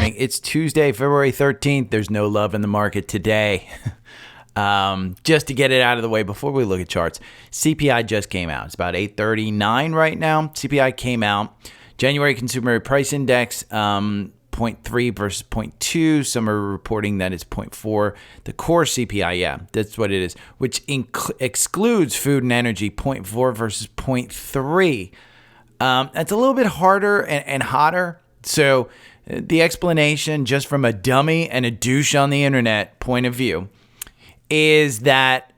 morning. It's Tuesday, February 13th. There's no love in the market today. Just to get it out of the way before we look at charts, CPI just came out. It's about 839 right now. CPI came out. January Consumer Price Index, 0.3 versus 0.2. Some are reporting that it's 0.4. The core CPI, yeah, that's what it is, which excludes food and energy, 0.4 versus 0.3. That's a little bit harder and hotter. So the explanation, just from a dummy and a douche on the internet point of view, is that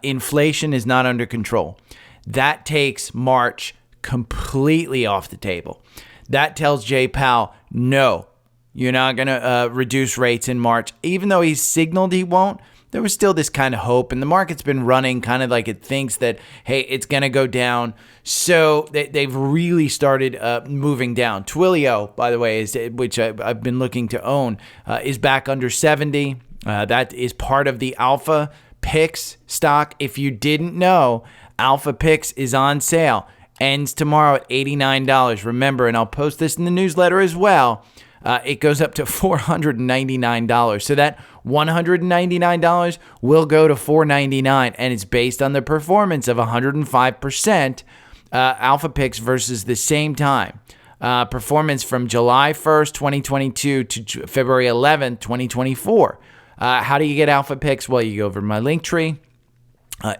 inflation is not under control. That takes March completely off the table. That tells Jay Powell, no, you're not going to reduce rates in March. Even though he's signaled he won't, there was still this kind of hope. And the market's been running kind of like it thinks that, hey, it's going to go down. So they've really started moving down. Twilio, by the way, which I've been looking to own, is back under 70. That is part of the Alpha Pix stock. If you didn't know, Alpha Pix is on sale. Ends tomorrow at $89. Remember, and I'll post this in the newsletter as well, it goes up to $499. So that $199 will go to $499, and it's based on the performance of 105% Alpha Pix versus the same time. Performance from July 1st, 2022 to February 11th, 2024. How do you get Alpha Pix? Well, you go over to my link tree.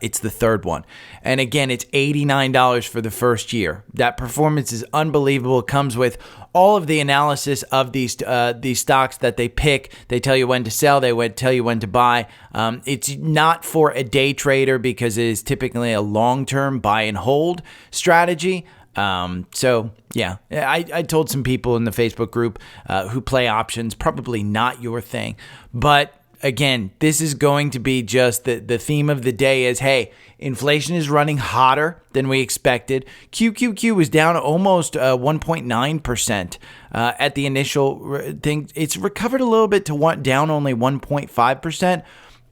It's the third one. And again, it's $89 for the first year. That performance is unbelievable. It comes with all of the analysis of these stocks that they pick. They tell you when to sell. They tell you when to buy. It's not for a day trader because it is typically a long-term buy and hold strategy. So yeah, I told some people in the Facebook group who play options, probably not your thing, but again, this is going to be just the theme of the day is, hey, inflation is running hotter than we expected. QQQ was down almost 1.9% at the initial thing. It's recovered a little bit to down only 1.5%,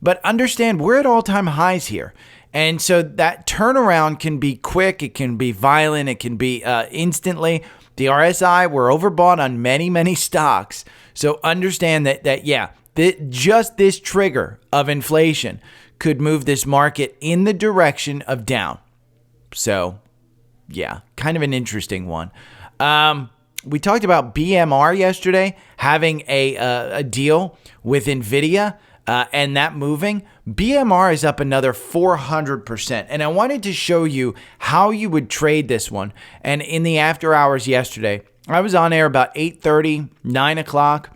but understand we're at all-time highs here. And so that turnaround can be quick, it can be violent, it can be instantly. The RSI, we're overbought on many, many stocks. So understand that yeah, just this trigger of inflation could move this market in the direction of down. So, yeah, kind of an interesting one. We talked about BMR yesterday having a deal with NVIDIA and that moving. BMR is up another 400%. And I wanted to show you how you would trade this one. And in the after hours yesterday, I was on air about 8:30, 9 o'clock.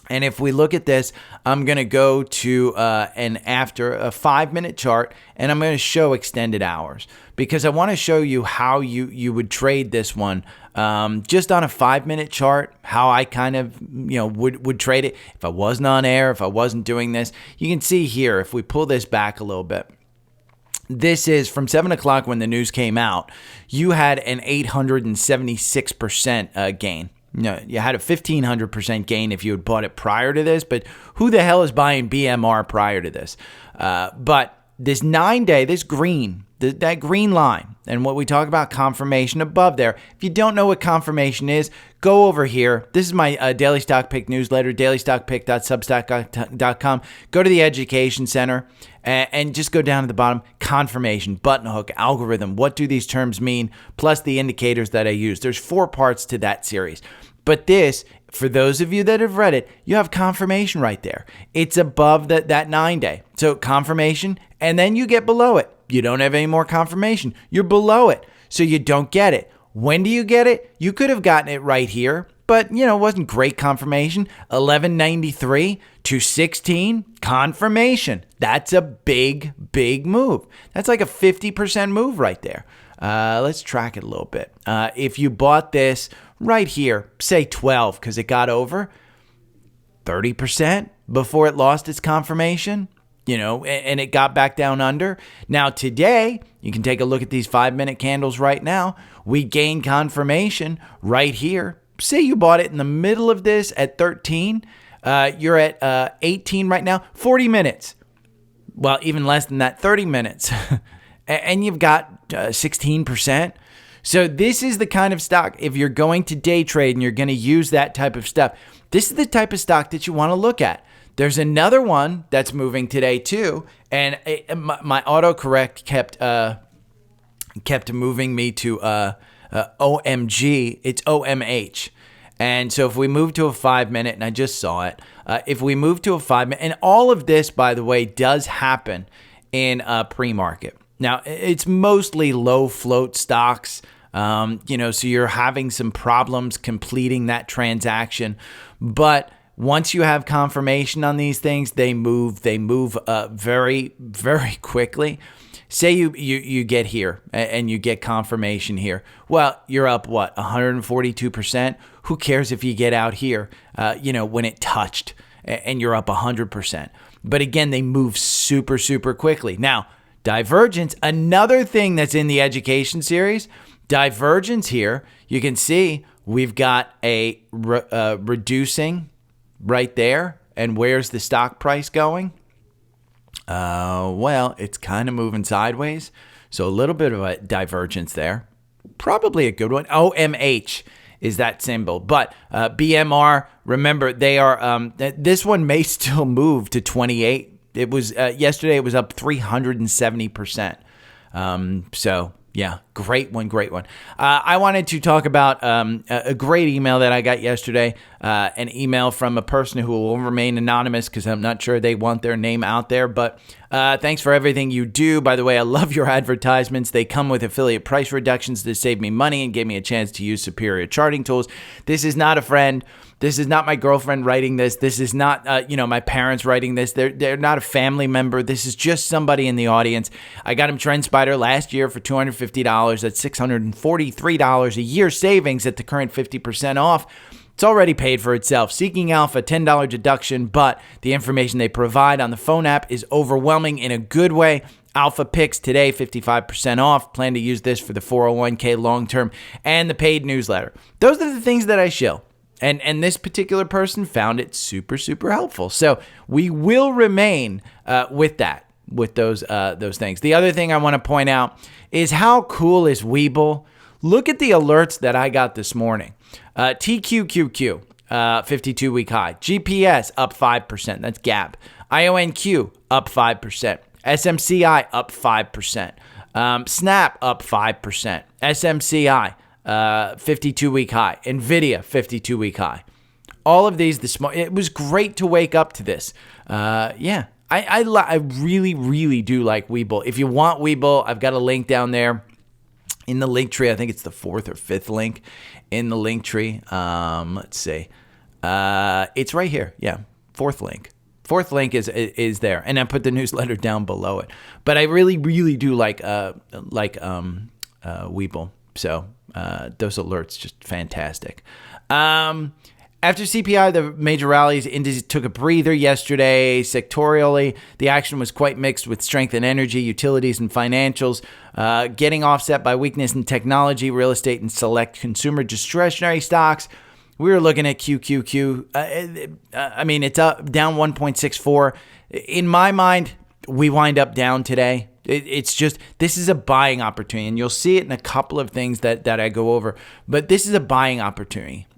And if we look at this, I'm going to go to a 5-minute chart, and I'm going to show extended hours because I want to show you how you would trade this one just on a 5-minute chart, how I kind of would trade it if I wasn't on air, if I wasn't doing this. You can see here, if we pull this back a little bit, this is from 7 o'clock when the news came out. You had an 876% gain. No, you had a 1,500% gain if you had bought it prior to this, but who the hell is buying BMR prior to this? But this 9-day, this green, that green line, and what we talk about confirmation above there. If you don't know what confirmation is, go over here. This is my Daily Stock Pick newsletter, dailystockpick.substack.com. Go to the Education Center and just go down to the bottom. Confirmation, button hook, algorithm. What do these terms mean? Plus the indicators that I use. There's 4 parts to that series. But this, for those of you that have read it, you have confirmation right there. It's above that 9-day. So confirmation, and then you get below it. You don't have any more confirmation. You're below it, so you don't get it. When do you get it? You could have gotten it right here, but it wasn't great confirmation. 1193 to 16, confirmation. That's a big, big move. That's like a 50% move right there. Let's track it a little bit. If you bought this right here, say 12, because it got over 30% before it lost its confirmation, and it got back down under. Now today, you can take a look at these 5-minute candles right now. We gain confirmation right here. Say you bought it in the middle of this at 13. You're at 18 right now, 40 minutes. Well, even less than that, 30 minutes. And you've got 16%. So this is the kind of stock, if you're going to day trade and you're going to use that type of stuff, this is the type of stock that you want to look at. There's another one that's moving today too, and my autocorrect kept moving me to OMG. It's OMH. And so if we move to a 5-minute, and I just saw it, if we move to a 5-minute, and all of this, by the way, does happen in pre-market. Now, it's mostly low float stocks, so you're having some problems completing that transaction. But once you have confirmation on these things, they move very, very quickly. Say you get here and you get confirmation here. Well, you're up, 142%? Who cares if you get out here, when it touched and you're up 100%. But again, they move super, super quickly. Now, divergence, another thing that's in the education series, divergence here, you can see we've got a reducing right there. And where's the stock price going? Well, it's kind of moving sideways. So a little bit of a divergence there. Probably a good one. OMH is that symbol. But BMR, remember, they are. This one may still move to 28. It was yesterday. It was up 370%. So yeah, great one. I wanted to talk about a great email that I got yesterday. An email from a person who will remain anonymous because I'm not sure they want their name out there. But thanks for everything you do. By the way, I love your advertisements. They come with affiliate price reductions that save me money and gave me a chance to use superior charting tools. This is not a friend. This is not my girlfriend writing this. This is not, my parents writing this. They're not a family member. This is just somebody in the audience. I got him TrendSpider last year for $250. That's $643 a year savings at the current 50% off. It's already paid for itself. Seeking Alpha, $10 deduction, but the information they provide on the phone app is overwhelming in a good way. Alpha picks today, 55% off. Plan to use this for the 401k long-term and the paid newsletter. Those are the things that I show. And this particular person found it super, super helpful. So we will remain with those things. The other thing I want to point out is how cool is Webull? Look at the alerts that I got this morning. TQQQ, 52-week high. GPS, up 5%. That's gap. IONQ, up 5%. SMCI, up 5%. Snap, up 5%. SMCI, 52-week high. NVIDIA, 52-week high. All of these it was great to wake up to this. I really, really do like Webull. If you want Webull, I've got a link down there in the link tree. I think it's the 4th or 5th link in the link tree. Let's see. It's right here. Yeah, 4th link. 4th link is there, and I put the newsletter down below it. But I really, really do like Webull. So those alerts just fantastic. After CPI, the major rallies, indices took a breather yesterday. Sectorially, the action was quite mixed with strength in energy, utilities, and financials, getting offset by weakness in technology, real estate, and select consumer discretionary stocks. We were looking at QQQ. It's up down 1.64. In my mind, we wind up down today. It's just, this is a buying opportunity, and you'll see it in a couple of things that I go over, but this is a buying opportunity.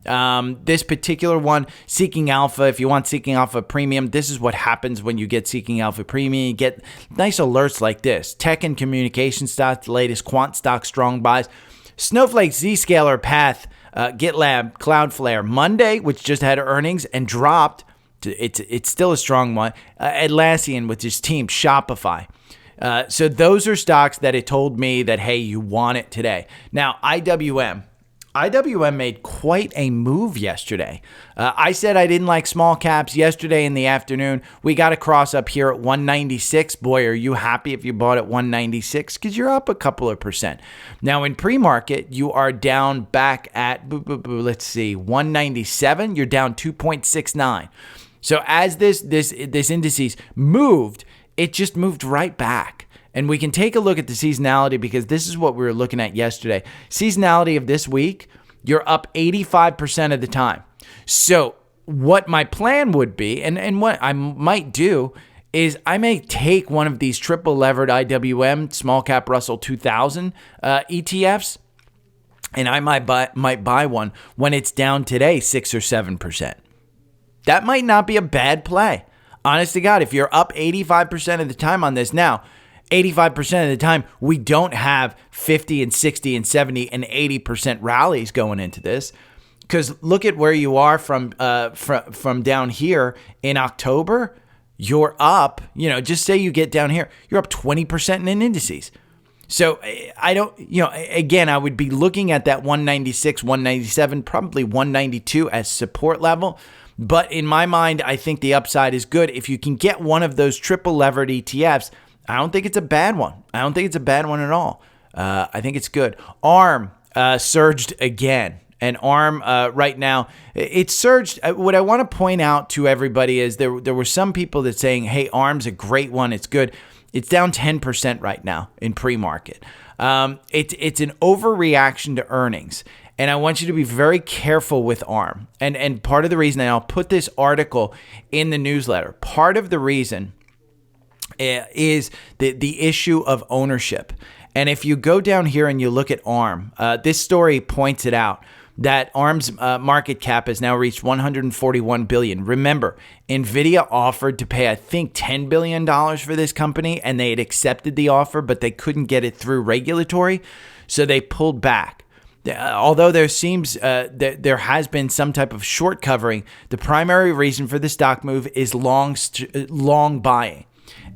This particular one, Seeking Alpha, if you want Seeking Alpha Premium, this is what happens when you get Seeking Alpha Premium. You get nice alerts like this. Tech and communication stocks, the latest quant stock strong buys. Snowflake, Zscaler, Path, GitLab, Cloudflare. Monday, which just had earnings and dropped. It's still a strong one. Atlassian with his team, Shopify. So those are stocks that it told me that, hey, you want it today. Now, IWM made quite a move yesterday. I said I didn't like small caps yesterday in the afternoon. We got a cross up here at 196. Boy, are you happy if you bought at 196 because you're up a couple of percent. Now, in pre-market, you are down back at, let's see, 197. You're down 2.69. So as this indices moved, it just moved right back. And we can take a look at the seasonality because this is what we were looking at yesterday. Seasonality of this week, you're up 85% of the time. So what my plan would be, and what I might do, is I may take one of these triple levered IWM, small cap Russell 2000 ETFs, and I might buy one when it's down today 6 or 7%. That might not be a bad play. Honest to God, if you're up 85% of the time on this now, 85% of the time, we don't have 50 and 60 and 70 and 80% rallies going into this. Because look at where you are from down here in October. You're up, just say you get down here, you're up 20% in indices. So I don't, again, I would be looking at that 196, 197, probably 192 as support level. But in my mind, I think the upside is good. If you can get one of those triple levered ETFs, I don't think it's a bad one. I don't think it's a bad one at all. I think it's good. ARM surged again. And ARM right now, it surged. What I want to point out to everybody is there were some people that saying, hey, ARM's a great one. It's good. It's down 10% right now in pre-market. It's an overreaction to earnings. And I want you to be very careful with ARM. And part of the reason, and I'll put this article in the newsletter, part of the reason is the issue of ownership. And if you go down here and you look at ARM, this story points it out, that ARM's market cap has now reached $141 billion. Remember, NVIDIA offered to pay, I think, $10 billion for this company, and they had accepted the offer, but they couldn't get it through regulatory, so they pulled back. Although there seems there has been some type of short covering, the primary reason for the stock move is long buying.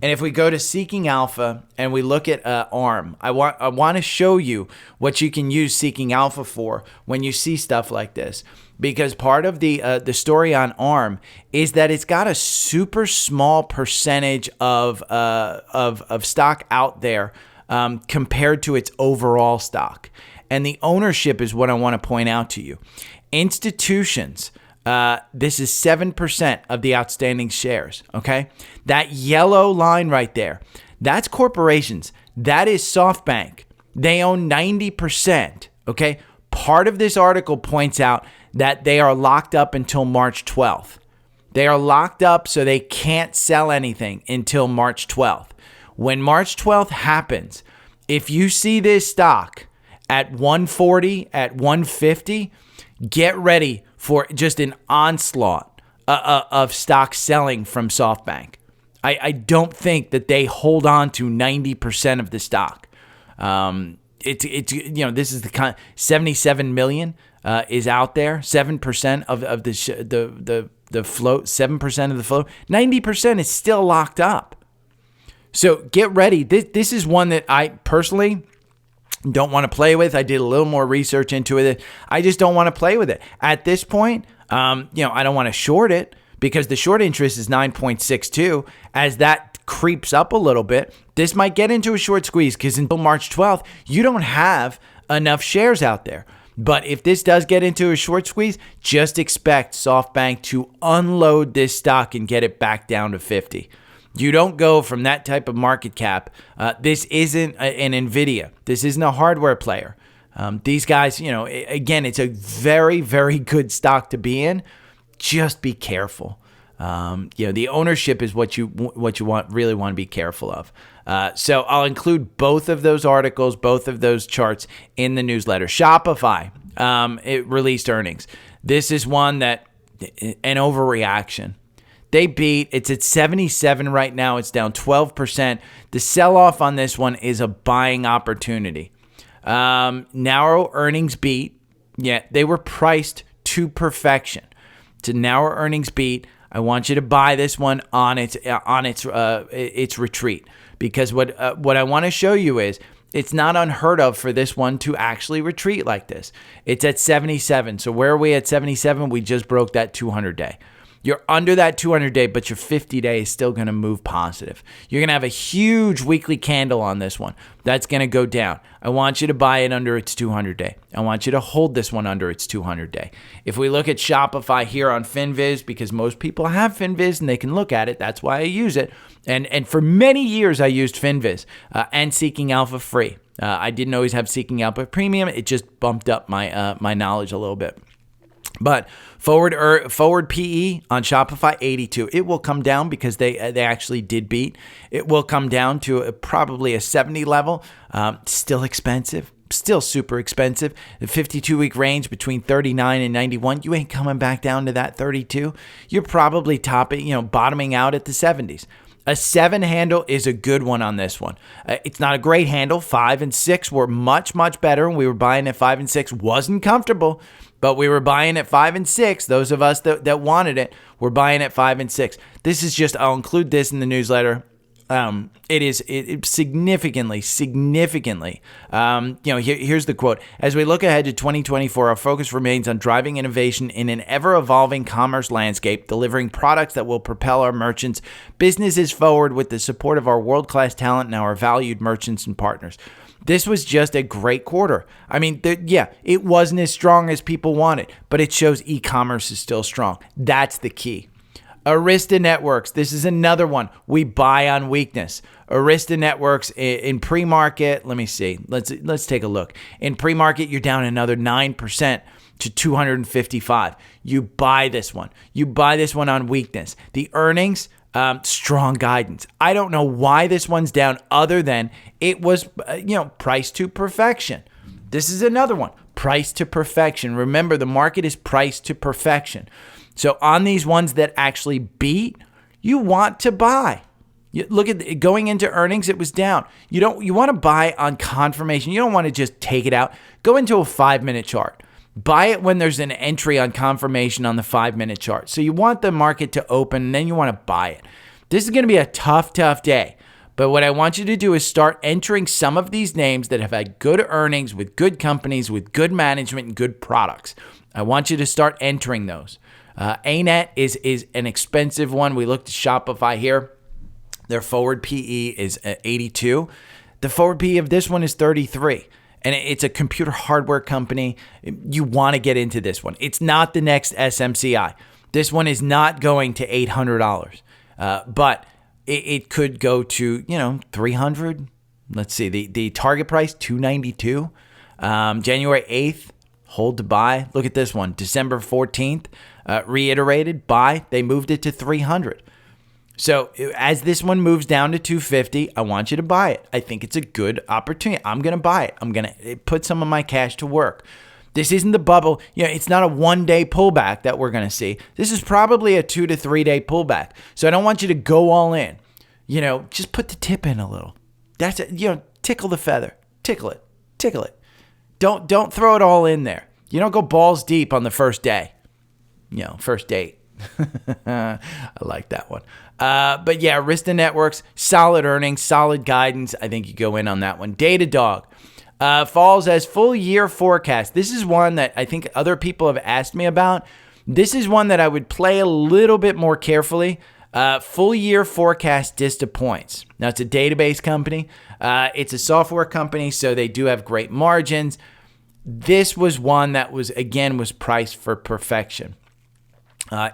And if we go to Seeking Alpha and we look at ARM, I want to show you what you can use Seeking Alpha for when you see stuff like this. Because part of the story on ARM is that it's got a super small percentage of stock out there compared to its overall stock. And the ownership is what I want to point out to you. Institutions. This is 7% of the outstanding shares, okay? That yellow line right there, that's corporations. That is SoftBank. They own 90%, okay? Part of this article points out that they are locked up until March 12th. They are locked up so they can't sell anything until March 12th. When March 12th happens, if you see this stock at 140, at 150, get ready for just an onslaught of stock selling from SoftBank. I don't think that they hold on to 90% of the stock. This is the kind 77 million is out there. 7% of the float. 7% of the float. 90% is still locked up. So get ready. This is one that I personally don't want to play with. I did a little more research into it. I just don't want to play with it. At this point, I don't want to short it because the short interest is 9.62. As that creeps up a little bit, this might get into a short squeeze because until March 12th, you don't have enough shares out there. But if this does get into a short squeeze, just expect SoftBank to unload this stock and get it back down to 50. You don't go from that type of market cap. This isn't an NVIDIA. This isn't a hardware player. These guys, again, it's a very, very good stock to be in. Just be careful. The ownership is what you really want to be careful of. So I'll include both of those articles, both of those charts in the newsletter. Shopify, it released earnings. This is one that an overreaction. They beat. It's at 77 right now. It's down 12%. The sell-off on this one is a buying opportunity. Narrow earnings beat. Yeah, they were priced to perfection. It's a narrow earnings beat. I want you to buy this one on its retreat because what I want to show you is it's not unheard of for this one to actually retreat like this. It's at 77. So where are we at 77? We just broke that 200-day. You're under that 200-day, but your 50-day is still going to move positive. You're going to have a huge weekly candle on this one. That's going to go down. I want you to buy it under its 200-day. I want you to hold this one under its 200-day. If we look at Shopify here on FinViz, because most people have FinViz and they can look at it, that's why I use it. And for many years, I used FinViz and Seeking Alpha free. I didn't always have Seeking Alpha Premium. It just bumped up my knowledge a little bit. But forward PE on Shopify, 82. It will come down because they actually did beat. It will come down to probably a 70 level. Still expensive, still super expensive. The 52-week range between 39 and 91, you ain't coming back down to that 32. You're probably bottoming out at the 70s. A 7 handle is a good one on this one. It's not a great handle. 5 and 6 were much, much better. We were buying at 5 and 6. Wasn't comfortable, but we were buying at 5 and 6. Those of us that wanted it were buying at 5 and 6. This is just, I'll include this in the newsletter. It significantly, here's the quote. As we look ahead to 2024, our focus remains on driving innovation in an ever-evolving commerce landscape, delivering products that will propel our merchants' businesses forward with the support of our world-class talent and our valued merchants and partners. This was just a great quarter. I mean, it wasn't as strong as people wanted, but it shows e-commerce is still strong. That's the key. Arista Networks, this is another one. We buy on weakness. Arista Networks in pre-market, let me see. Let's take a look. In pre-market, you're down another 9% to 255. You buy this one. You buy this one on weakness. The earnings, strong guidance. I don't know why this one's down other than it was, priced to perfection. This is another one. Price to perfection. Remember, the market is priced to perfection. So on these ones that actually beat, you want to buy. You look at going into earnings, it was down. You want to buy on confirmation. You don't want to just take it out. Go into a 5-minute chart. Buy it when there's an entry on confirmation on the 5-minute chart. So you want the market to open, and then you want to buy it. This is going to be a tough day. But what I want you to do is start entering some of these names that have had good earnings with good companies, with good management and good products. I want you to start entering those. ANET is an expensive one. We looked at Shopify here. Their forward PE is 82. The forward PE of this one is 33. And it's a computer hardware company. You want to get into this one. It's not the next SMCI. This one is not going to $800. But it could go to, $300. Let's see. The target price, $292. January 8th, hold to buy. Look at this one. December 14th. Reiterated buy, they moved it to 300. So as this one moves down to 250, I want you to buy it. I think it's a good opportunity. I'm going to buy it. I'm going to put some of my cash to work. This isn't the bubble. It's not a 1-day pullback that we're going to see. This is probably a 2 to 3 day pullback. So I don't want you to go all in. Just put the tip in a little. That's it. Tickle the feather. Tickle it. Don't throw it all in there. You don't go balls deep on the first day. First date. I like that one. But yeah, Arista Networks, solid earnings, solid guidance. I think you go in on that one. DataDog falls as full year forecast. This is one that I think other people have asked me about. This is one that I would play a little bit more carefully. Full year forecast disappoints. Now, it's a database company. It's a software company, so they do have great margins. This was one that was priced for perfection.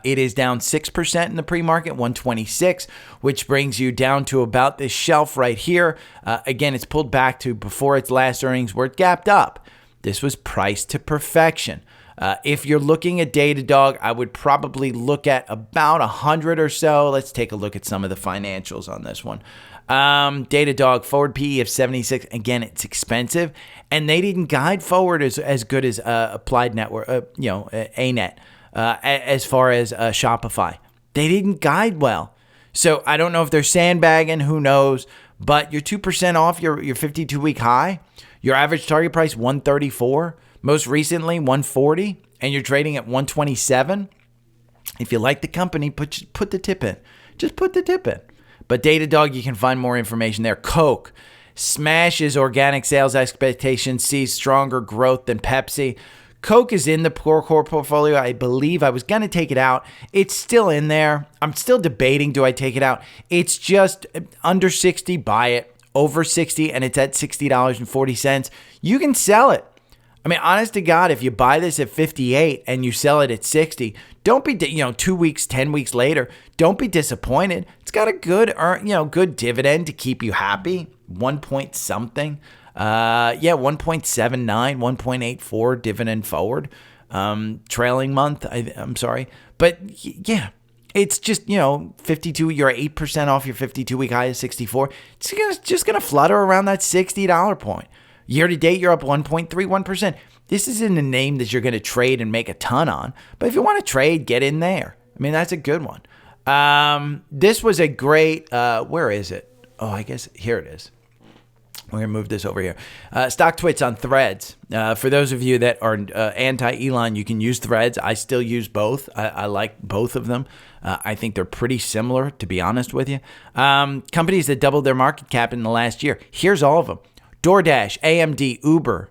It is down 6% in the pre-market, 126, which brings you down to about this shelf right here. Again, it's pulled back to before its last earnings where it gapped up. This was priced to perfection. If you're looking at Datadog, I would probably look at about 100 or so. Let's take a look at some of the financials on this one. Datadog, forward PE of 76. Again, it's expensive, and they didn't guide forward as good as Applied Network, ANET. As far as Shopify. They didn't guide well. So I don't know if they're sandbagging, who knows, but you're 2% off your 52-week high. Your average target price, 134. Most recently, 140, and you're trading at 127. If you like the company, put the tip in. Just put the tip in. But Datadog, you can find more information there. Coke smashes organic sales expectations, sees stronger growth than Pepsi. Coke is in the core portfolio. I believe I was going to take it out. It's still in there. I'm still debating, do I take it out? It's just under 60, buy it. Over 60, and it's at $60.40. You can sell it. I mean, honest to God, if you buy this at 58 and you sell it at 60, don't be, 2 weeks, 10 weeks later, don't be disappointed. It's got a good, good dividend to keep you happy. 1 point something. 1.79, 1.84 dividend forward, trailing month. I'm sorry. But yeah, it's just, 52, you're 8% off your 52 week high of 64. It's just going to flutter around that $60 point. Year to date, you're up 1.31%. This isn't a name that you're going to trade and make a ton on. But if you want to trade, get in there. I mean, that's a good one. This was a great, where is it? Oh, I guess here it is. We're going to move this over here. Stock Twits on Threads. For those of you that are anti-Elon, you can use Threads. I still use both. I like both of them. I think they're pretty similar, to be honest with you. Companies that doubled their market cap in the last year. Here's all of them. DoorDash, AMD, Uber,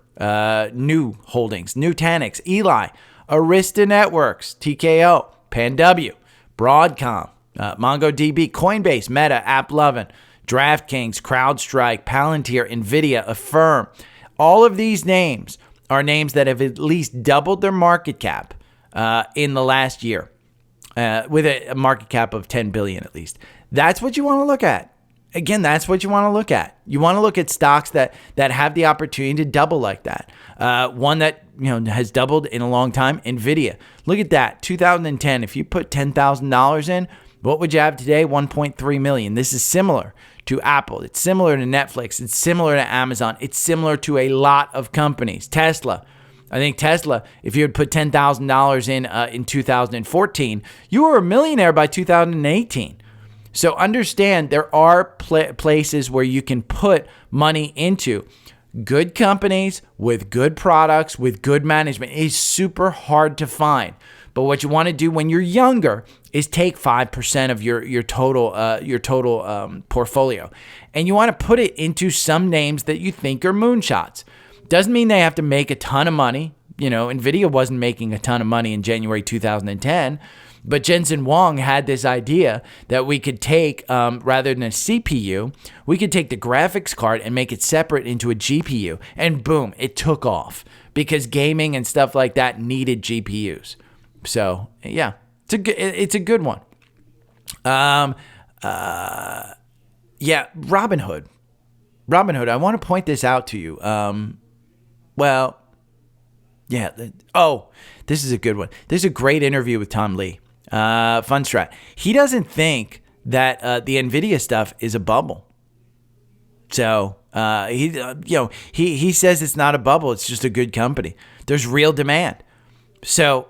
New Holdings, Nutanix, Eli, Arista Networks, TKO, PanW, Broadcom, MongoDB, Coinbase, Meta, AppLovin, DraftKings, CrowdStrike, Palantir, NVIDIA, Affirm. All of these names are names that have at least doubled their market cap in the last year, with a market cap of $10 billion at least. That's what you want to look at. Again, that's what you want to look at. You want to look at stocks that have the opportunity to double like that. One that has doubled in a long time, NVIDIA. Look at that, 2010. If you put $10,000 in, what would you have today? 1.3 million. This is similar to Apple. It's similar to Netflix. It's similar to Amazon. It's similar to a lot of companies. Tesla. I think Tesla, if you had put $10,000 in 2014, you were a millionaire by 2018. So understand there are places where you can put money into. Good companies with good products, with good management is super hard to find. But what you want to do when you're younger is take 5% of your total portfolio, and you want to put it into some names that you think are moonshots. Doesn't mean they have to make a ton of money. NVIDIA wasn't making a ton of money in January 2010, but Jensen Huang had this idea that we could take, rather than a CPU, we could take the graphics card and make it separate into a GPU, and boom, it took off because gaming and stuff like that needed GPUs. So yeah, it's a good one. Yeah, Robinhood. I want to point this out to you. This is a good one. This is a great interview with Tom Lee. Funstrat. He doesn't think that the NVIDIA stuff is a bubble. So he says it's not a bubble. It's just a good company. There's real demand. So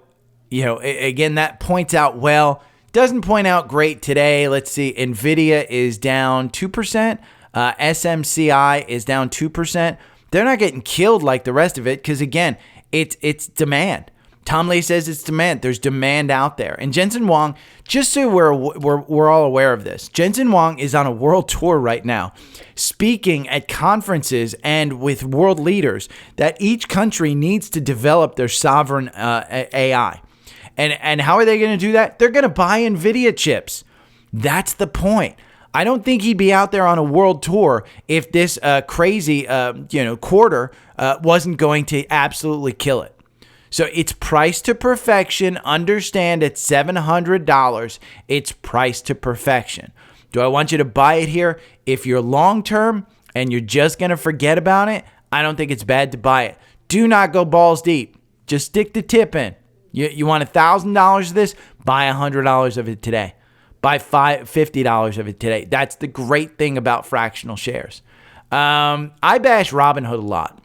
again, that points out well. Doesn't point out great today. Let's see. NVIDIA is down 2%. SMCI is down 2%. They're not getting killed like the rest of it because, again, it's demand. Tom Lee says it's demand. There's demand out there. And Jensen Huang, just so we're all aware of this, Jensen Huang is on a world tour right now, speaking at conferences and with world leaders that each country needs to develop their sovereign AI. And how are they going to do that? They're going to buy NVIDIA chips. That's the point. I don't think he'd be out there on a world tour if this crazy quarter wasn't going to absolutely kill it. So it's priced to perfection. Understand at $700, it's priced to perfection. Do I want you to buy it here? If you're long term and you're just going to forget about it, I don't think it's bad to buy it. Do not go balls deep. Just stick the tip in. You want $1,000 of this? Buy $100 of it today. Buy $50 of it today. That's the great thing about fractional shares. I bash Robinhood a lot.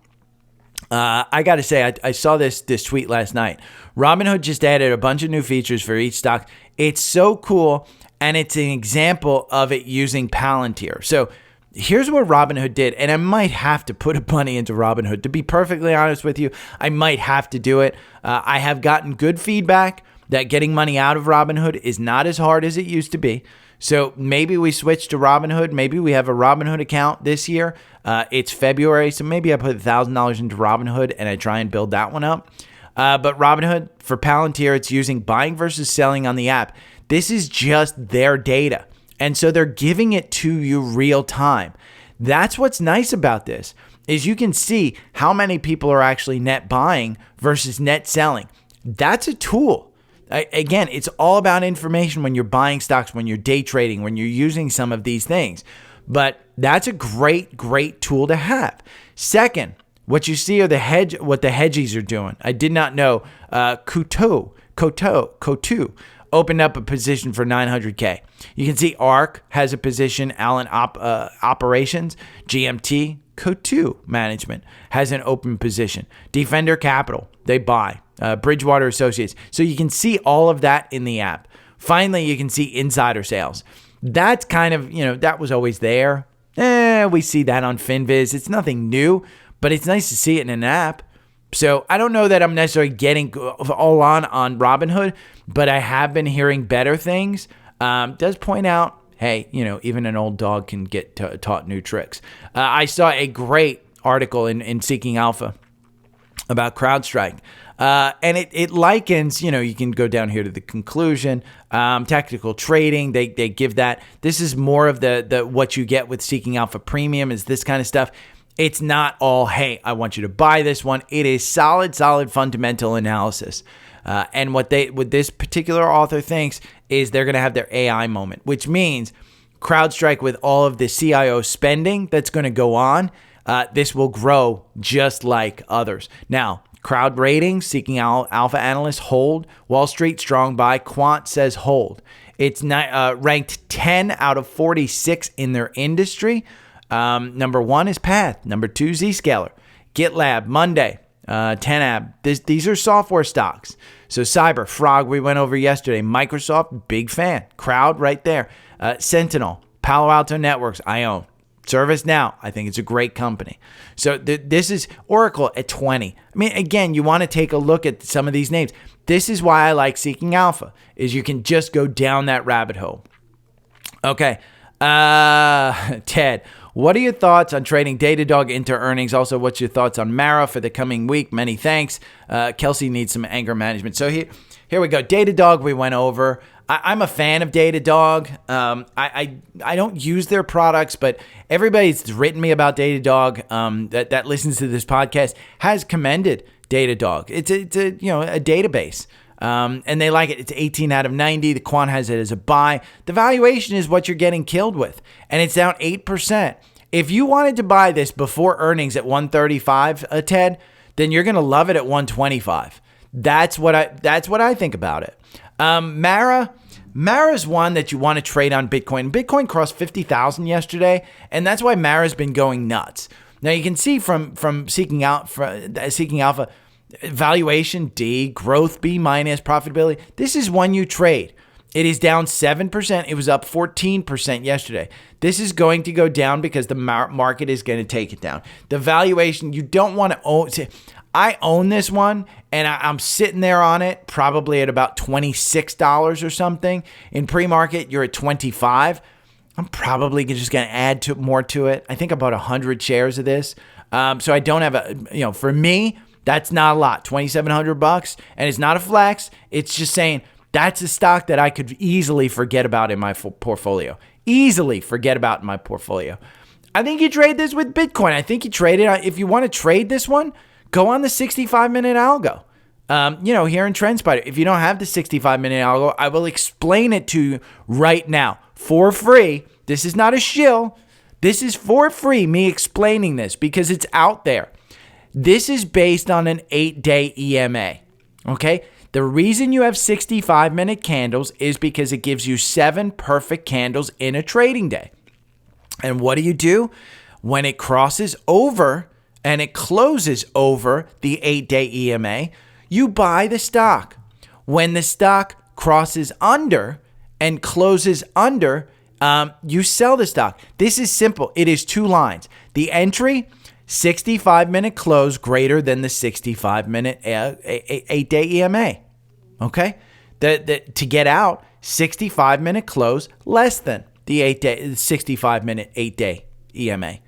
I got to say, I saw this tweet last night. Robinhood just added a bunch of new features for each stock. It's so cool, and it's an example of it using Palantir. So here's what Robinhood did, and I might have to put a money into Robinhood. To be perfectly honest with you, I might have to do it. I have gotten good feedback that getting money out of Robinhood is not as hard as it used to be. So maybe we switch to Robinhood. Maybe we have a Robinhood account this year. It's February, so maybe I put $1,000 into Robinhood and I try and build that one up. But Robinhood, for Palantir, it's using buying versus selling on the app. This is just their data. And so they're giving it to you real time. That's what's nice about this, is you can see how many people are actually net buying versus net selling. That's a tool. Again, it's all about information when you're buying stocks, when you're day trading, when you're using some of these things. But that's a great, great tool to have. Second, what you see are what the hedgies are doing. I did not know QQQ opened up a position for 900K. You can see ARK has a position, Allen Operations, GMT, QQQ Management has an open position. Defender Capital, they buy. Bridgewater Associates. So you can see all of that in the app. Finally, you can see insider sales. That's kind of, that was always there. We see that on FinViz. It's nothing new, but it's nice to see it in an app. So I don't know that I'm necessarily getting all on Robinhood, but I have been hearing better things. Does point out, hey, even an old dog can get taught new tricks. I saw a great article in Seeking Alpha about CrowdStrike. And it likens, you can go down here to the conclusion, tactical trading. They give that. This is more of the what you get with Seeking Alpha Premium is this kind of stuff. It's not all, hey, I want you to buy this one. It is solid fundamental analysis. And what this particular author thinks is they're going to have their AI moment, which means CrowdStrike with all of the CIO spending that's going to go on, this will grow just like others. Now, Crowd ratings, Seeking Alpha analysts hold. Wall Street strong buy. Quant says hold. It's ranked 10 out of 46 in their industry. Number 1 is Path. Number 2, Zscaler. GitLab, Monday, 10ab. These are software stocks. So Cyber, Frog, we went over yesterday. Microsoft, big fan. Crowd right there. Sentinel, Palo Alto Networks, I own. ServiceNow, I think it's a great company. So this is Oracle at 20. I mean, again, you want to take a look at some of these names. This is why I like Seeking Alpha, is you can just go down that rabbit hole. Okay, Ted, what are your thoughts on trading Datadog into earnings? Also, what's your thoughts on Mara for the coming week? Many thanks. Kelsey needs some anger management. So here we go. Datadog we went over. I'm a fan of Datadog. I don't use their products, but everybody's written me about Datadog that listens to this podcast has commended Datadog. It's a database. And they like it. It's 18 out of 90. The quant has it as a buy. The valuation is what you're getting killed with, and it's down 8%. If you wanted to buy this before earnings at 135, Ted, then you're going to love it at 125. That's what I think about it. Mara's one that you want to trade on Bitcoin. Bitcoin crossed 50,000 yesterday, and that's why Mara's been going nuts. Now you can see from Seeking Alpha, valuation D, growth B minus, profitability. This is one you trade. It is down 7%. It was up 14% yesterday. This is going to go down because the market is going to take it down. The valuation, you don't want to own. I own this one, and I'm sitting there on it probably at about $26 or something. In pre-market, you're at $25. I'm probably just going to add more to it. I think about 100 shares of this. So I don't have for me, that's not a lot. $2,700, and it's not a flex. It's just saying that's a stock that I could easily forget about in my portfolio. Easily forget about in my portfolio. I think you trade this with Bitcoin. I think you trade it. If you want to trade this one, go on the 65-minute algo. Here in TrendSpider, if you don't have the 65-minute algo, I will explain it to you right now for free. This is not a shill. This is for free, me explaining this because it's out there. This is based on an 8-day EMA, okay? The reason you have 65-minute candles is because it gives you 7 perfect candles in a trading day. And what do? When it crosses over and it closes over the 8-day EMA, you buy the stock. When the stock crosses under and closes under, you sell the stock. This is simple. It is 2 lines. The entry, 65-minute close greater than the 65-minute 8-day EMA. Okay? To get out, 65-minute close less than the 65-minute 8-day EMA.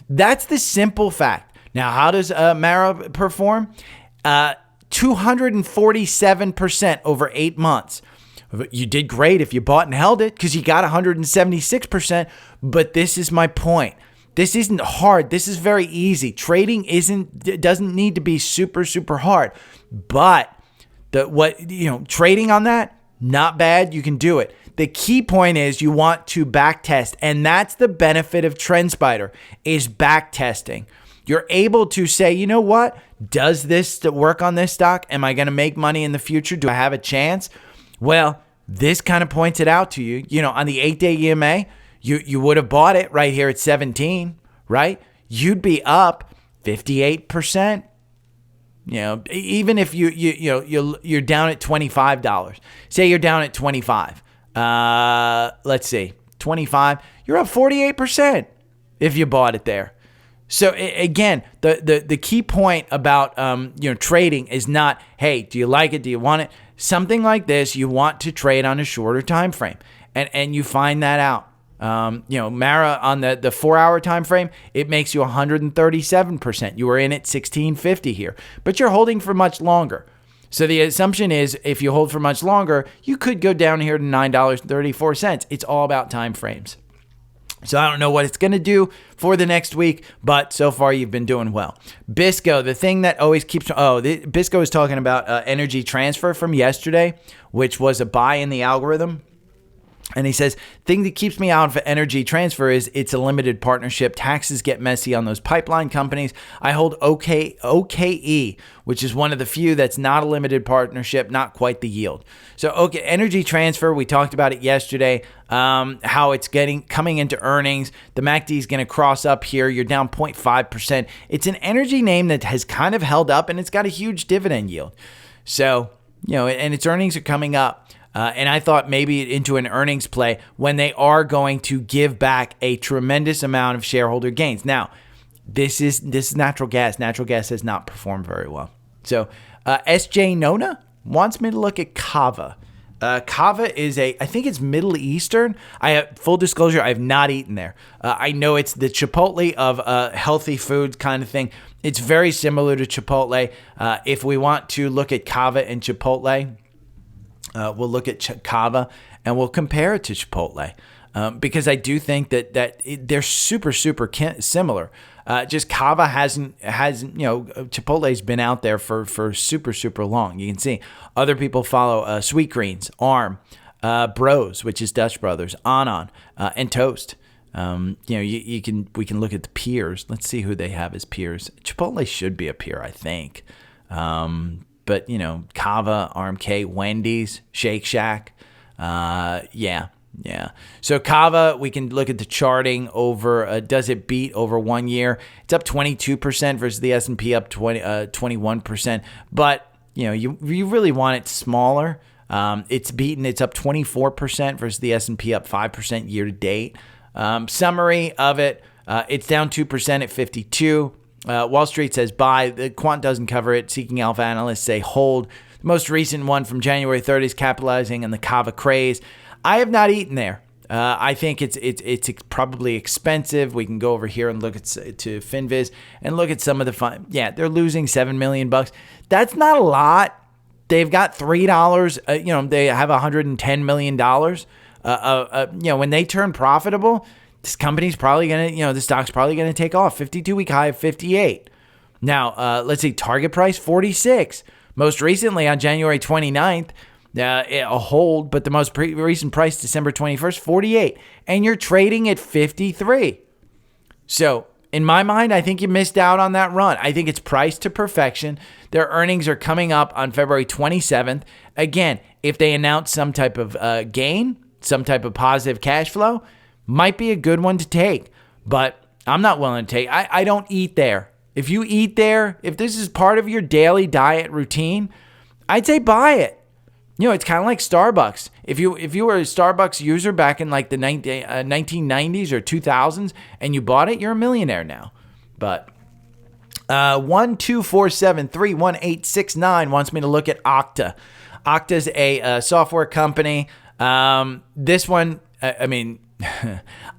That's the simple fact. Now, how does Mara perform? 247% over 8 months. You did great if you bought and held it because you got 176%. But this is my point. This isn't hard. This is very easy. Trading doesn't need to be super, super hard. But trading on that, not bad. You can do it. The key point is you want to back test, and that's the benefit of TrendSpider is back testing. You're able to say, you know what? Does this work on this stock? Am I going to make money in the future? Do I have a chance? Well, this kind of points it out to you. On the 8-day EMA, you would have bought it right here at 17, right? you'd be up 58%. Even if you're down at $25. Say you're down at 25. Let's see, 25. You're up 48% if you bought it there. So again, the key point about trading is not, hey, do you like it? Do you want it? Something like this, you want to trade on a shorter time frame, and you find that out. Mara on the 4-hour time frame, it makes you 137%. You were in at 1650 here, but you're holding for much longer. So the assumption is if you hold for much longer, you could go down here to $9.34. It's all about time frames. So I don't know what it's going to do for the next week, but so far you've been doing well. Bisco, the thing that always keeps... Bisco is talking about Energy Transfer from yesterday, which was a buy in the algorithm. And he says, thing that keeps me out of Energy Transfer is it's a limited partnership. Taxes get messy on those pipeline companies. I hold OKE, which is one of the few that's not a limited partnership, not quite the yield. So Energy Transfer, we talked about it yesterday, how it's coming into earnings. The MACD is going to cross up here. You're down 0.5%. It's an energy name that has kind of held up, and it's got a huge dividend yield. So, and its earnings are coming up. And I thought maybe into an earnings play when they are going to give back a tremendous amount of shareholder gains. Now, this is natural gas. Natural gas has not performed very well. So SJ Nona wants me to look at Kava. Kava is I think it's Middle Eastern. Full disclosure, I have not eaten there. I know it's the Chipotle of healthy foods kind of thing. It's very similar to Chipotle. If we want to look at Kava and Chipotle, we'll look at Kava and we'll compare it to Chipotle because I do think that they're super similar. Just Kava hasn't Chipotle's been out there for super long. You can see other people follow Sweet Greens, Arm, Bros, which is Dutch Brothers, Anon, and Toast. We can look at the peers. Let's see who they have as peers. Chipotle should be a peer, I think. But, Kava, RMK, Wendy's, Shake Shack. Yeah. So Kava, we can look at the charting over, does it beat over 1 year? It's up 22% versus the S&P up 21%. But, you really want it smaller. It's beaten. It's up 24% versus the S&P up 5% year to date. Summary of it, it's down 2% at 52. Wall Street says buy. The quant doesn't cover it. Seeking Alpha analysts say hold. The most recent one from January 30 is capitalizing on the Kava craze. I have not eaten there. I think it's probably expensive. We can go over here and look to FinViz and look at some of the fun. Yeah, they're losing $7 million. That's not a lot. They've got $3. They have $110 million. When they turn profitable, this company's probably going to, the stock's probably going to take off. 52-week high of 58. Now, let's see, target price 46. Most recently on January 29th, a hold, but the most recent price, December 21st, 48. And you're trading at 53. So, in my mind, I think you missed out on that run. I think it's priced to perfection. Their earnings are coming up on February 27th. Again, if they announce some type of gain, some type of positive cash flow, might be a good one to take, but I'm not willing to take. I don't eat there. If you eat there, if this is part of your daily diet routine, I'd say buy it. It's kind of like Starbucks. If you were a Starbucks user back in like the 1990s or 2000s and you bought it, you're a millionaire now. But 124731869 wants me to look at Okta. Okta's a software company. This one,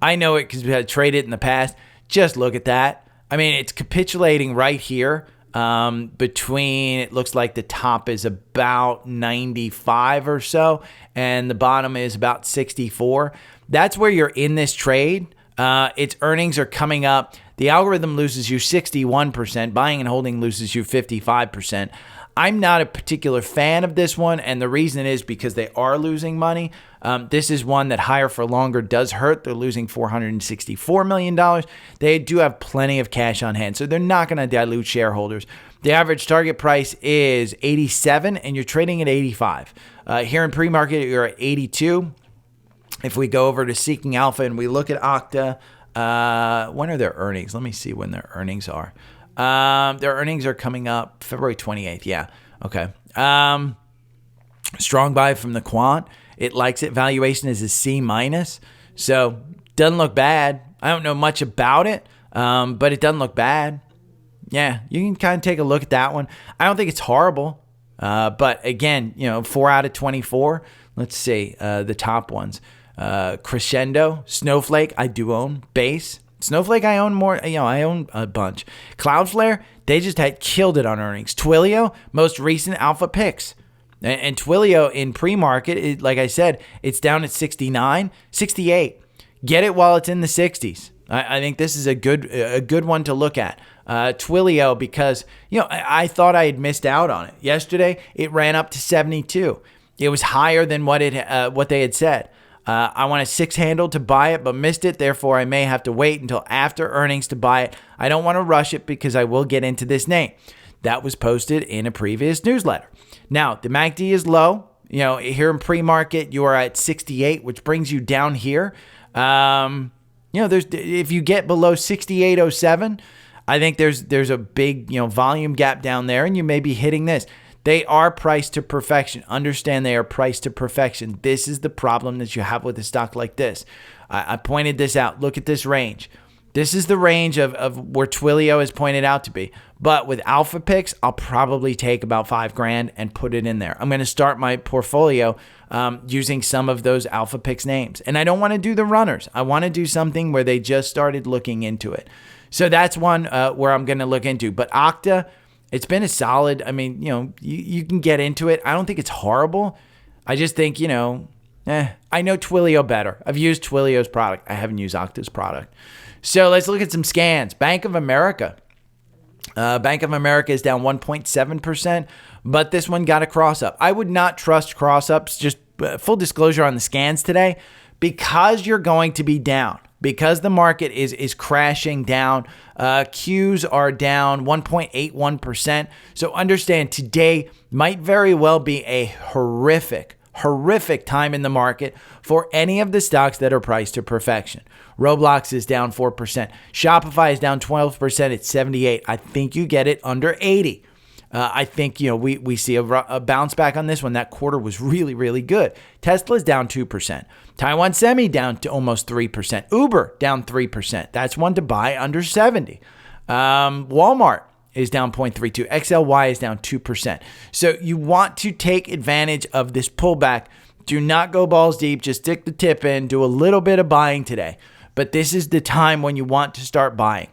I know it because we had traded it in the past. Just look at that. It's capitulating right here between, it looks like the top is about 95 or so, and the bottom is about 64. That's where you're in this trade. Its earnings are coming up. The algorithm loses you 61%. Buying and holding loses you 55%. I'm not a particular fan of this one, and the reason is because they are losing money. This is one that higher for longer does hurt. They're losing $464 million. They do have plenty of cash on hand, so they're not going to dilute shareholders. The average target price is 87, and you're trading at 85. Here in pre-market, you're at 82. If we go over to Seeking Alpha and we look at Okta, When are their earnings? Let me see when their earnings are. Their earnings are coming up February 28th. Yeah. Okay. Strong buy from the quant. It likes it. Valuation is a C minus. So doesn't look bad. I don't know much about it, but it doesn't look bad. Yeah, you can kind of take a look at that one. I don't think it's horrible. But again, 4 out of 24. Let's see the top ones. Crescendo, Snowflake, I do own. Base, Snowflake, I own more. I own a bunch. Cloudflare, they just had killed it on earnings. Twilio, most recent alpha picks. And Twilio in pre-market, like I said, it's down at 69, 68. Get it while it's in the 60s. I think this is a good one to look at. Twilio, because I thought I had missed out on it. Yesterday, it ran up to 72. It was higher than what they had said. I want a 6 handle to buy it, but missed it. Therefore, I may have to wait until after earnings to buy it. I don't want to rush it because I will get into this name. That was posted in a previous newsletter. Now, the MACD is low. Here in pre-market, you are at 68, which brings you down here. If you get below 68.07, I think there's a big, volume gap down there, and you may be hitting this. They are priced to perfection. Understand they are priced to perfection. This is the problem that you have with a stock like this. I pointed this out. Look at this range. This is the range of where Twilio is pointed out to be. But with alpha picks, I'll probably take about $5,000 and put it in there. I'm going to start my portfolio using some of those alpha picks names. And I don't want to do the runners. I want to do something where they just started looking into it. So that's one where I'm going to look into. But Okta, it's been a solid, you can get into it. I don't think it's horrible. I just think, I know Twilio better. I've used Twilio's product. I haven't used Okta's product. So let's look at some scans. Bank of America. Bank of America is down 1.7%, but this one got a cross up. I would not trust cross ups, just full disclosure on the scans today, because you're going to be down. Because the market is crashing down, Qs are down 1.81%. So understand today might very well be a horrific time in the market for any of the stocks that are priced to perfection. Roblox is down 4%. Shopify is down 12% at 78. I think you get it under 80. I think, we see a bounce back on this one. That quarter was really, really good. Tesla's down 2%. Taiwan Semi down to almost 3%. Uber down 3%. That's one to buy under 70. Walmart is down 0.32. XLY is down 2%. So you want to take advantage of this pullback. Do not go balls deep. Just stick the tip in. Do a little bit of buying today. But this is the time when you want to start buying.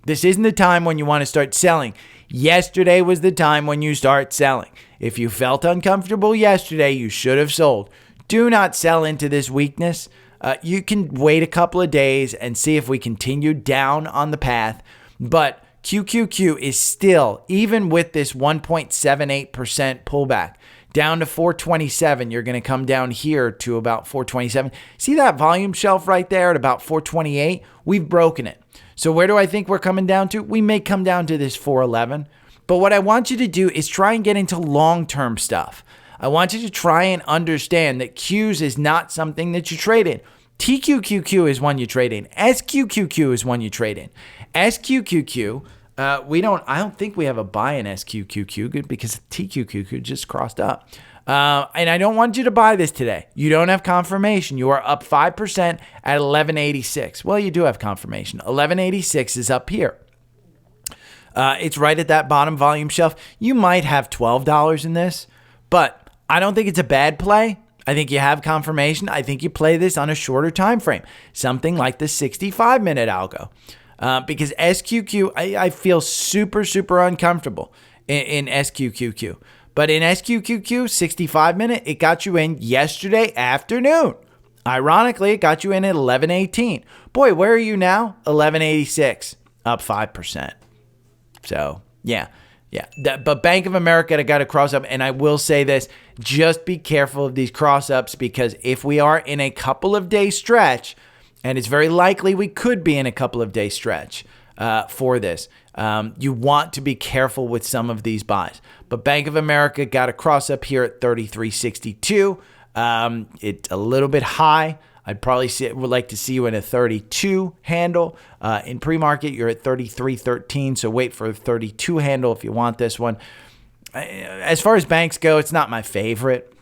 This isn't the time when you want to start selling. Yesterday was the time when you start selling. If you felt uncomfortable yesterday, you should have sold. Do not sell into this weakness. You can wait a couple of days and see if we continue down on the path. But QQQ is still, even with this 1.78% pullback, down to 427. You're going to come down here to about 427. See that volume shelf right there at about 428? We've broken it. So where do I think we're coming down to? We may come down to this 411. But what I want you to do is try and get into long-term stuff. I want you to try and understand that Qs is not something that you trade in. TQQQ is one you trade in. SQQQ is one you trade in. SQQQ, I don't think we have a buy in SQQQ because TQQQ just crossed up. And I don't want you to buy this today. You don't have confirmation. You are up 5% at 1186. Well, you do have confirmation. 1186 is up here. It's right at that bottom volume shelf. You might have $12 in this, but I don't think it's a bad play. I think you have confirmation. I think you play this on a shorter time frame, something like the 65-minute algo. Because SQQ, I feel super, super uncomfortable in SQQQ. But in SQQQ, 65-minute, it got you in yesterday afternoon. Ironically, it got you in at 1118. Boy, where are you now? 1186, up 5%. So, yeah. But Bank of America got a cross up, and I will say this, just be careful of these cross ups, because if we are in a couple of day stretch, and it's very likely we could be in a couple of day stretch for this, you want to be careful with some of these buys. But Bank of America got a cross up here at 33.62. It's a little bit high. I'd probably would like to see you in a 32 handle. In pre-market, you're at 33.13, so wait for a 32 handle if you want this one. As far as banks go, it's not my favorite,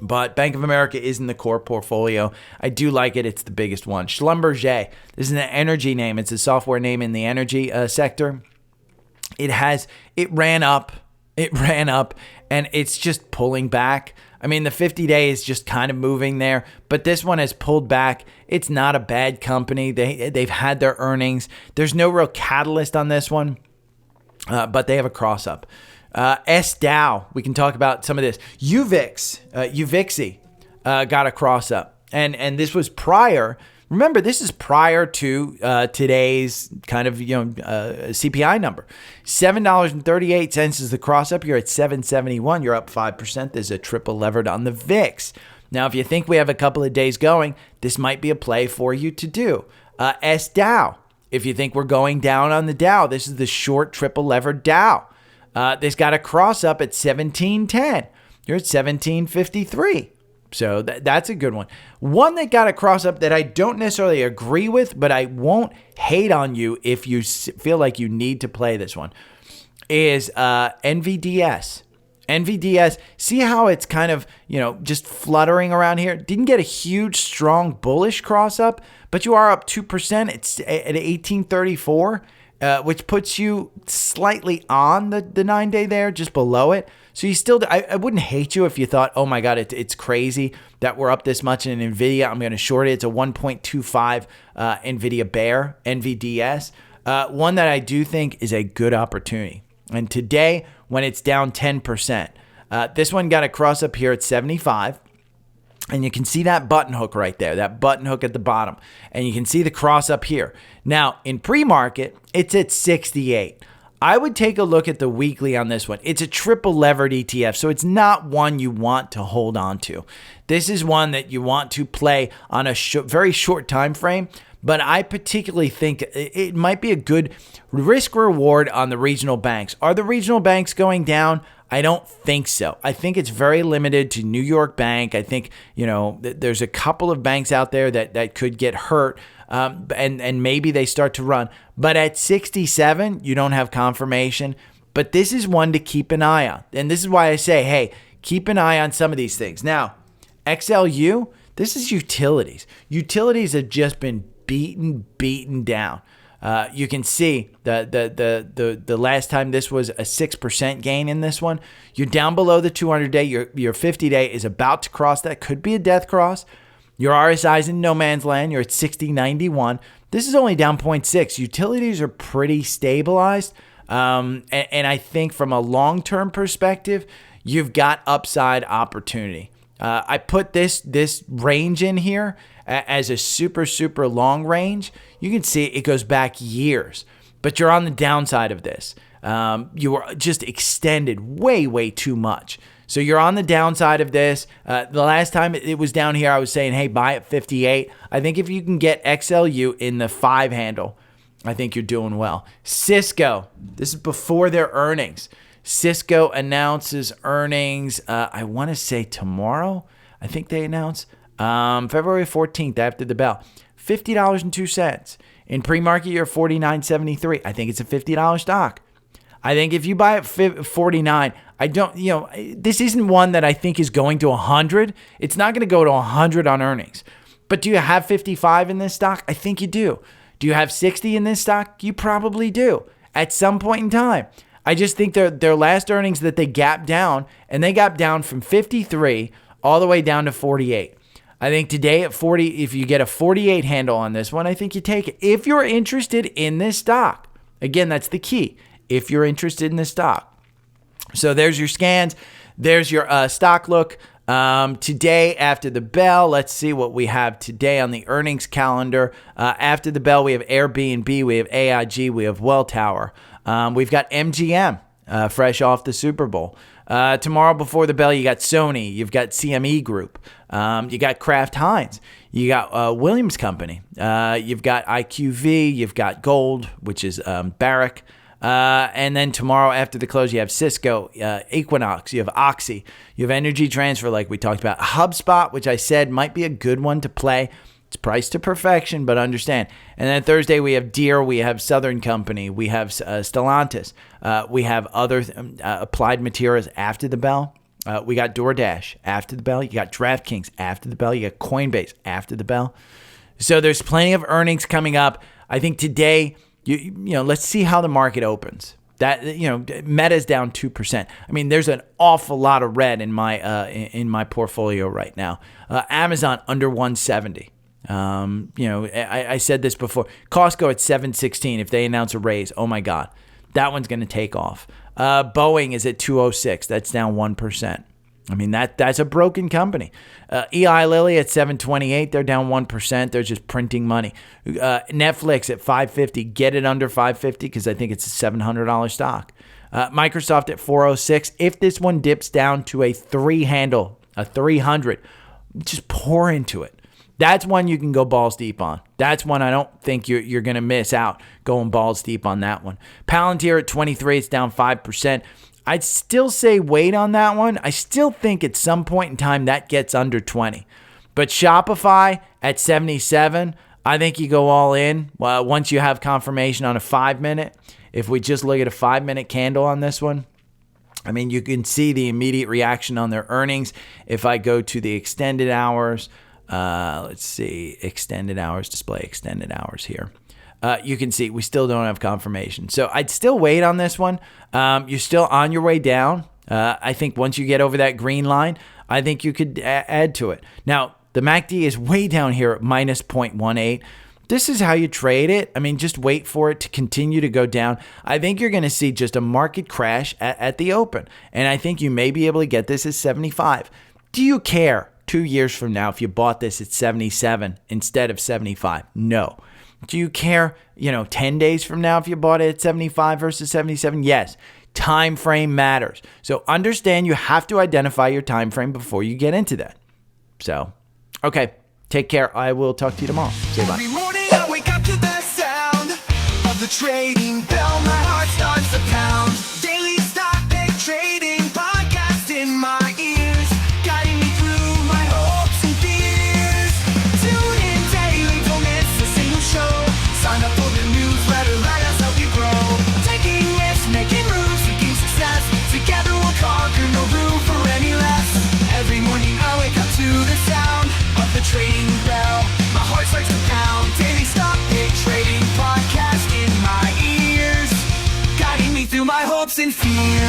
but Bank of America is in the core portfolio. I do like it. It's the biggest one. Schlumberger. This is an energy name. It's a software name in the energy sector. It ran up, and it's just pulling back. I mean, the 50-day is just kind of moving there, but this one has pulled back. It's not a bad company. They've had their earnings. There's no real catalyst on this one, but they have a cross up. SDOW, we can talk about some of this. Uvixi got a cross up, and this was prior. Remember, this is prior to today's kind of CPI number. $7.38 is the cross up. You're at $7.71. You're up 5%. There's a triple levered on the VIX. Now, if you think we have a couple of days going, this might be a play for you to do. SDOW. If you think we're going down on the Dow, this is the short triple levered Dow. This got a cross up at 1710. You're at 1753. So that's a good one. One that got a cross up that I don't necessarily agree with, but I won't hate on you if you feel like you need to play this one, is NVDS. NVDS, see how it's kind of, just fluttering around here? Didn't get a huge, strong, bullish cross up, but you are up 2%. It's at 1834. Which puts you slightly on the 9-day there, just below it. So you still, I wouldn't hate you if you thought, oh my God, it's crazy that we're up this much in NVIDIA. I'm going to short it. It's a 1.25 NVIDIA bear, NVDS. One that I do think is a good opportunity. And today, when it's down 10%, this one got a cross up here at 75. And you can see that button hook right there, that button hook at the bottom. And you can see the cross up here. Now, in pre-market, it's at 68. I would take a look at the weekly on this one. It's a triple levered ETF, so it's not one you want to hold on to. This is one that you want to play on a very short time frame. But I particularly think it might be a good risk reward on the regional banks. Are the regional banks going down? I don't think so. I think it's very limited to New York Bank. I think, there's a couple of banks out there that could get hurt, and maybe they start to run. But at 67, you don't have confirmation. But this is one to keep an eye on. And this is why I say, hey, keep an eye on some of these things. Now, XLU, this is utilities. Utilities have just been beaten down. You can see the last time this was a 6% gain in this one. You're down below the 200-day. Your 50-day is about to cross that. Could be a death cross. Your RSI's in no man's land. You're at 60.91. This is only down 0.6. Utilities are pretty stabilized. And I think from a long-term perspective, you've got upside opportunity. I put this range in here as a super long range. You can see it goes back years, but you're on the downside of this. You were just extended way too much. So you're on the downside of this. The last time it was down here, I was saying, hey, buy at 58. I think if you can get XLU in the 5 handle, I think you're doing well. Cisco, this is before their earnings. Cisco announces earnings, I want to say tomorrow. I think they announce February 14th after the bell. $50.02. In pre-market, you're $49.73. I think it's a $50 stock. I think if you buy at $49, I don't, this isn't one that I think is going to 100. It's not going to go to 100 on earnings. But do you have 55 in this stock? I think you do. Do you have 60 in this stock? You probably do at some point in time. I just think their last earnings that they gapped down, and they gapped down from 53 all the way down to 48. I think today at 40, if you get a 48 handle on this one, I think you take it. If you're interested in this stock, again, that's the key. If you're interested in this stock. So there's your scans. There's your stock look. Today after the bell, let's see what we have today on the earnings calendar. After the bell, we have Airbnb, we have AIG, we have Welltower. We've got MGM, fresh off the Super Bowl. Tomorrow before the bell, you got Sony, you've got CME Group, you got Kraft Heinz, you got Williams Company, you've got IQV, you've got Gold, which is Barrick, And then tomorrow after the close, you have Cisco, Equinox, you have Oxy, you have Energy Transfer like we talked about. HubSpot, which I said might be a good one to play. It's priced to perfection, but understand. And then Thursday, we have Deere, we have Southern Company, we have Stellantis, we have other Applied Materials after the bell. We got DoorDash after the bell. You got DraftKings after the bell. You got Coinbase after the bell. So there's plenty of earnings coming up. I think today, you know, let's see how the market opens. That, you know, Meta's down 2%. I mean, there's an awful lot of red in my portfolio right now. Amazon under 170. You know, I said this before. Costco at 716. If they announce a raise, oh my God, that one's going to take off. Boeing is at 206. That's down 1%. I mean, that's a broken company. Eli Lilly at 728. They're down 1%. They're just printing money. Netflix at 550. Get it under 550 because I think it's a $700 stock. Microsoft at 406. If this one dips down to a 3 handle, a 300, just pour into it. That's one you can go balls deep on. That's one I don't think you're going to miss out going balls deep on that one. Palantir at 23, it's down 5%. I'd still say wait on that one. I still think at some point in time that gets under 20. But Shopify at 77, I think you go all in once you have confirmation on a 5-minute. If we just look at a 5-minute candle on this one, I mean, you can see the immediate reaction on their earnings. If I go to the extended hours, let's see, extended hours, display extended hours here. You can see we still don't have confirmation. So I'd still wait on this one. You're still on your way down. I think once you get over that green line, I think you could add to it. Now, the MACD is way down here at minus 0.18. This is how you trade it. I mean, just wait for it to continue to go down. I think you're going to see just a market crash at the open. And I think you may be able to get this at 75. Do you care 2 years from now if you bought this at 77 instead of 75? No. Do you care, 10 days from now if you bought it at 75 versus 77? Yes. Time frame matters. So understand you have to identify your time frame before you get into that. So, okay. Take care. I will talk to you tomorrow. Say bye. Every morning I wake up to the sound of the trading bell. My heart starts to pound. Daily stock pick trading podcast in my ears, guiding me through my hopes and fears. Tune in daily, don't miss a single show. Sign up for the newsletter, let us help you grow. Taking risks, making moves, seeking success. Together we'll conquer, no room for any less. Every morning I wake up to the sound of the trading bell. My heart starts to pound. Daily stock pick trading podcast in my ears, guiding me through my hopes and fears.